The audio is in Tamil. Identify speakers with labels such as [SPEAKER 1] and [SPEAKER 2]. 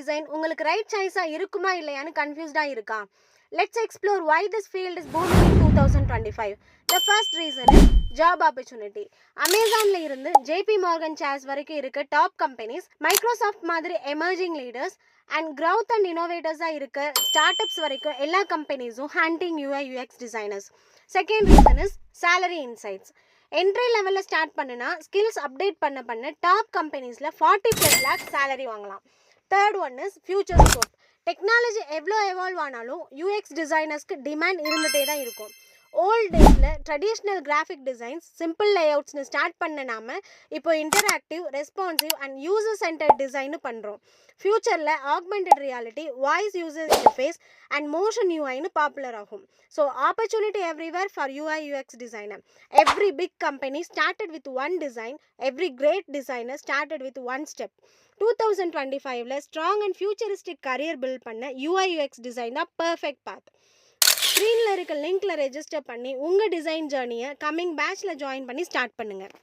[SPEAKER 1] டிசைன் உங்களுக்கு ரைட் சாய்ஸாக இருக்குமா இல்லையான்னு கன்ஃபியூஸ்டாக இருக்கா? Let's explore why this field is booming in 2025. The first reason is job opportunity. Amazonல இருந்து JP Morgan Chase வரைக்கும் இருக்க டாப் கம்பெனிஸ், மைக்ரோசாஃப்ட் மாதிரி emerging leaders and growth and இனோவேட்டர்ஸாக இருக்க ஸ்டார்ட் அப்ஸ் வரைக்கும் எல்லா கம்பெனிஸும் hunting UI UX designers. Second reason is salary insights. Entry லெவலில் ஸ்டார்ட் பண்ணுனா ஸ்கில்ஸ் அப்டேட் பண்ண டாப் கம்பெனிஸில் 40+ லேக்ஸ் சேலரி வாங்கலாம். Third one is future scope. Technology எவ்வளோ எவால்வ் ஆனாலும் யூஎக்ஸ் டிசைனர்ஸ்க்கு டிமாண்ட் இருந்துகிட்டே தான் இருக்கும். ஓல்ட் டேஸில் ட்ரெடிஷ்னல் கிராஃபிக் டிசைன்ஸ், சிம்பிள் லேஅவுட்ஸ்னு ஸ்டார்ட் பண்ண நாம இப்போ interactive, responsive and user centre டிசைன்னு பண்ணுறோம். ஃப்யூச்சரில் augmented reality, voice user interface and motion யூஐன்னு பாப்புலர் ஆகும். So opportunity everywhere for UI UX designer. Every big company started with one design, every great designer started with one step. 2025ல strong and futuristic career build பண்ண UI UX டிசைன் தான் பர்ஃபெக்ட் பாத். ஸ்க்ரீனில் இருக்க லிங்க்கில் ரெஜிஸ்டர் பண்ணி உங்கள் டிசைன் ஜேர்னியை கம்மிங் பேட்சில் ஜாயின் பண்ணி ஸ்டார்ட் பண்ணுங்கள்.